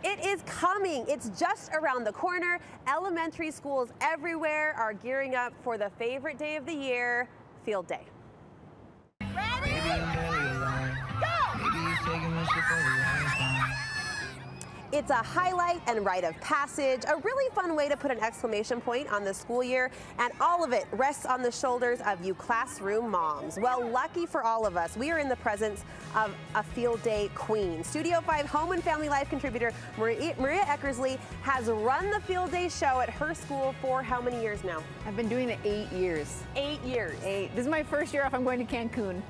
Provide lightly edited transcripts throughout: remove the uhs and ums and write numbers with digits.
it is coming. It's just around the corner. Elementary schools everywhere are gearing up for the favorite day of the year, Field Day. Ready? It's a highlight and rite of passage, a really fun way to put an exclamation point on the school year, and all of it rests on the shoulders of you classroom moms. Well, lucky for all of us, we are in the presence of a Field Day queen. Studio 5 home and family life contributor Maria Eckersley has run the Field Day show at her school for how many years now? I've been doing it 8 years. 8 years. 8. This is my first year off. I'm going to Cancun.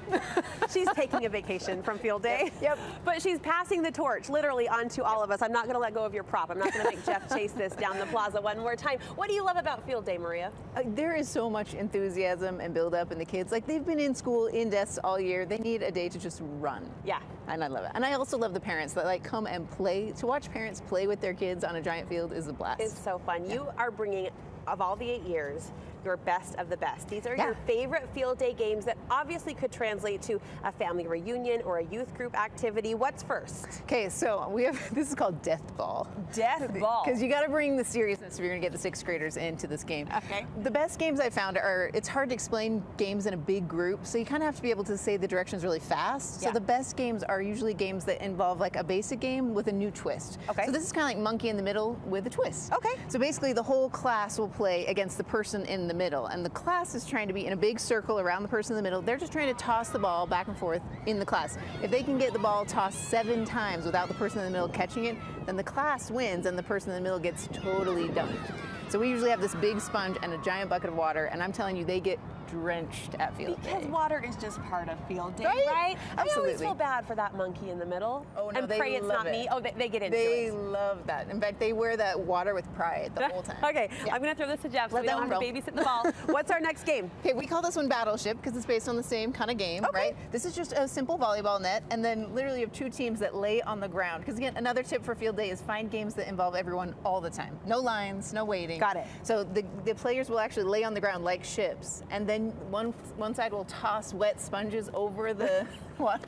She's taking a vacation from Field Day. Yep. But she's passing the torch literally onto all of us. I'm not going to let go of your prop. I'm not going to make Jeff chase this down the plaza one more time. What do you love about Field Day, Maria? There is so much enthusiasm and build up in the kids. Like, they've been in school in desks all year. They need a day to just run. Yeah. And I love it. And I also love the parents that like come and play. To watch parents play with their kids on a giant field is a blast. It's so fun. Yeah. You are bringing, of all the 8 years, your best of the best. These are Yeah. your favorite Field Day games that obviously could translate to a family reunion or a youth group activity. What's first? Okay, so we have, this is called Death Ball. Death Ball. Because you got to bring the seriousness if you're going to get the 6th graders into this game. Okay. The best games I found are, it's hard to explain games in a big group, so you kind of have to be able to say the directions really fast. Yeah. So the best games are usually games that involve like a basic game with a new twist. Okay. So this is kind of like Monkey in the Middle with a twist. Okay. So basically the whole class will play against the person in the middle, and the class is trying to be in a big circle around the person in the middle. They're just trying to toss the ball back and forth in the class. If they can get the ball tossed 7 times without the person in the middle catching it, then the class wins and the person in the middle gets totally dunked. So we usually have this big sponge and a giant bucket of water, and I'm telling you, they get drenched at Field Day. Because water is just part of Field Day, Right? right? I always Absolutely. feel bad for that monkey in the middle. Oh, no, and they pray it's love not it. me. Oh, they get into They it. love that. In fact, they wear that water with pride the whole time. Okay, Yeah. I'm going to throw this to Jeff so Let we that don't have one to roll. babysit the ball. What's our next game? Okay, we call this one Battleship because it's based on the same kind of game, Okay. right? This is just a simple volleyball net, and then literally you have 2 teams that lay on the ground. Because again, another tip for Field Day is find games that involve everyone all the time. No lines, no waiting. Got it. So the players will actually lay on the ground like ships, and then one side will toss wet sponges over the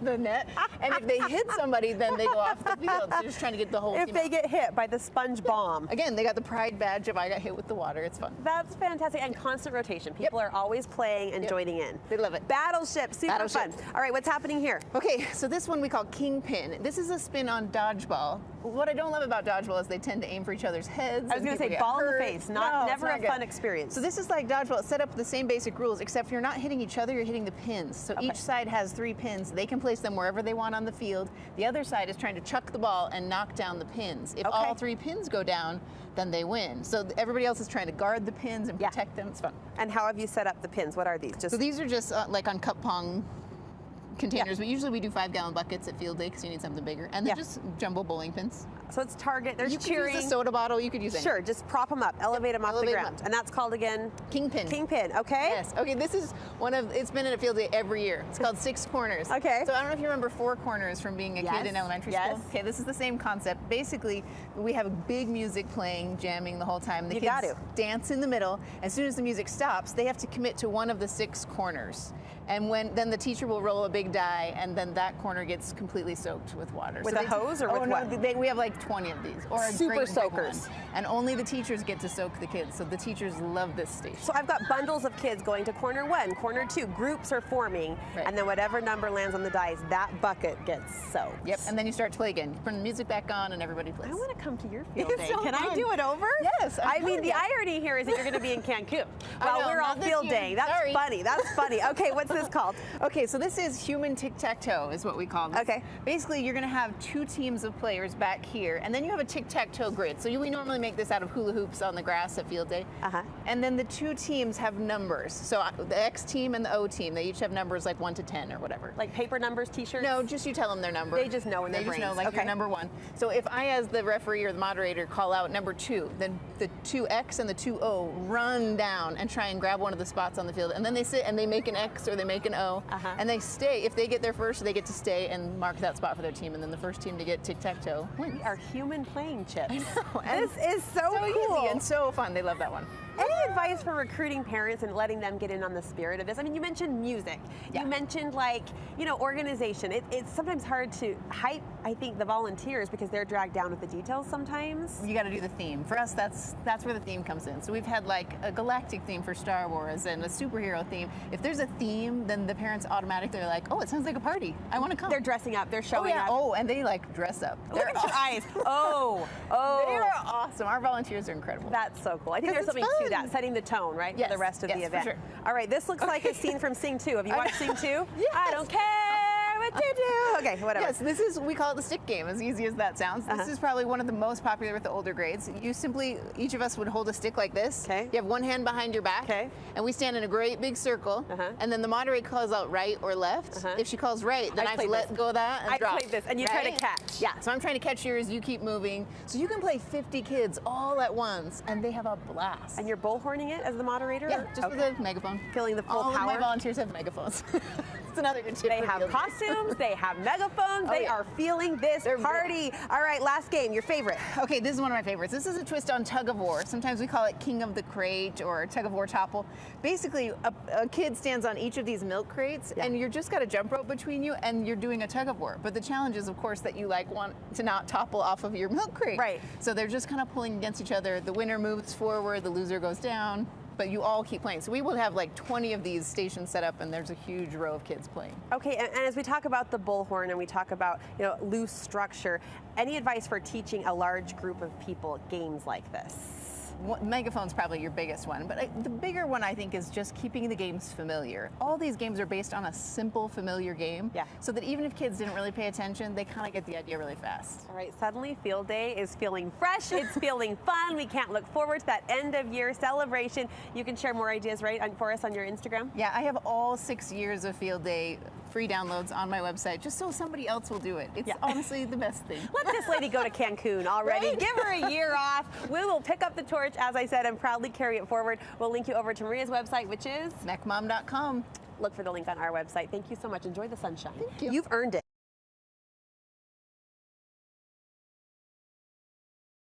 the net, and if they hit somebody, then they go off the field. So just trying to get the whole If team they out. get hit by the sponge bomb. Again, they got the pride badge of I got hit with the water. It's fun. That's fantastic. And constant rotation. People are always playing and Yep. joining in. They love it. Battleship, super Battleship. fun. All right, what's happening here? Okay, so this one we call Kingpin. This is a spin on dodgeball. What I don't love about dodgeball is they tend to aim for each other's heads. I was going to say ball in the face, never a fun experience. So this is like dodgeball. It's set up the same basic rules, except you're not hitting each other, you're hitting the pins. So each side has 3 pins. They can place them wherever they want on the field. The other side is trying to chuck the ball and knock down the pins. If all 3 pins go down, then they win. So everybody else is trying to guard the pins and protect them. It's fun. And how have you set up the pins? What are these? So these are just like on cup pong containers, but usually we do 5-gallon buckets at Field Day because you need something bigger. And they're just jumbo bowling pins. So it's target, there's You could cheering. use a soda bottle, you could use anything. Sure, just prop them up, elevate them off the elevate 'em ground. up. And that's called again? Kingpin. Kingpin, okay. Yes. Okay, this is one of, it's been at a Field Day every year. It's called 6 corners. Okay. So I don't know if you remember 4 corners from being a kid in elementary school. Yes. Okay, this is the same concept. Basically, we have big music playing, jamming the whole time. The You kids got to. dance in the middle. As soon as the music stops, they have to commit to one of the 6 corners. And then the teacher will roll a big die, and then that corner gets completely soaked with water. With So a hose or with what? No, we have like 20 of these. Or a Super great big soakers. one. And only the teachers get to soak the kids. So the teachers love this station. So I've got bundles of kids going to corner 1, corner 2. Groups are forming, Right. and then whatever number lands on the dice, that bucket gets soaked. Yep, and then you start to play again. You turn the music back on and everybody plays. I want to come to your Field It's Day. so Can I fun. do it over? Yes, I mean, the yeah. irony here is that you're going to be in Cancun while know, we're on not this Field year. Day. That's Sorry. funny. That's funny. Okay, what's this called? Okay, so this is human tic-tac-toe is what we call this. Okay. Basically, you're going to have 2 teams of players back here, and then you have a tic-tac-toe grid. So we normally make this out of hula hoops on the grass at Field Day. And then the 2 teams have numbers. So the X team and the O team, they each have numbers like 1 to 10 or whatever. Like paper numbers, t-shirts? No, just you tell them their number. They just know in their They just brains. know, like, Okay. you're number 1. So if I, as the referee or the moderator, call out number 2, then the 2X and the 2O run down and try and grab one of the spots on the field. And then they sit and they make an X or they make an O. And they stay. If they get there first, they get to stay and mark that spot for their team. And then the first team to get tic-tac-toe wins. We are human playing chips. I know. And This is so cool. easy and so fun. They love that one. Any advice for recruiting parents and letting them get in on the spirit of this? I mean, you mentioned music. Yeah. You mentioned, like, you know, organization. It's sometimes hard to hype, I think, the volunteers because they're dragged down with the details sometimes. You got to do the theme. For us, that's where the theme comes in. So we've had like a galactic theme for Star Wars and a superhero theme. If there's a theme, then the parents automatically are like, oh, it sounds like a party. I want to come. They're dressing up. They're showing up. Oh, and they like dress up. Look at your eyes. Oh. They are awesome. Our volunteers are incredible. That's so cool. I think there's something to that, setting the tone, right, Yes. for the rest of the event. For sure. All right, this looks like a scene from Sing 2. Have you watched Sing 2? Yes. I don't care what you do. Okay, whatever. Yes, this is, we call it the stick game, as easy as that sounds. This is probably one of the most popular with the older grades. You simply, each of us would hold a stick like this. Okay. You have one hand behind your back. Okay. And we stand in a great big circle. And then the moderator calls out right or left. If she calls right, then I have to let go of that and drop. I played this, and you try to catch. Yeah, so I'm trying to catch yours, you keep moving. So you can play 50 kids all at once, and they have a blast. And you're bullhorning it as the moderator? Yeah, just with a megaphone. Feeling the full all power? All of my volunteers have megaphones. It's another good tip. They have costumes, they have megaphones, they are feeling this party. All right, last game, your favorite. Okay, this is one of my favorites. This is a twist on tug of war. Sometimes we call it King of the Crate or tug of war topple. Basically, a kid stands on each of these milk crates, and you're just got a jump rope between you, and you're doing a tug of war. But the challenge is, of course, that you like want to not topple off of your milk crate. Right. So they're just kind of pulling against each other. The winner moves forward, the loser goes down. But you all keep playing. So we will have like 20 of these stations set up, and there's a huge row of kids playing. Okay, and as we talk about the bullhorn and we talk about, you know, loose structure, any advice for teaching a large group of people games like this? Megaphone's probably your biggest one, but the bigger one I think is just keeping the games familiar. All these games are based on a simple, familiar game, so that even if kids didn't really pay attention, they kind of get the idea really fast. All right, suddenly Field Day is feeling fresh, it's feeling fun. We can't look forward to that end of year celebration. You can share more ideas, right, for us on your Instagram? Yeah, I have all 6 years of Field Day free downloads on my website, just so somebody else will do it. It's honestly the best thing. Let this lady go to Cancun already. Right? Give her a year off. We will pick up the torch, as I said, and proudly carry it forward. We'll link you over to Maria's website, which is mecmom.com. Look for the link on our website. Thank you so much. Enjoy the sunshine. Thank you. You've earned it.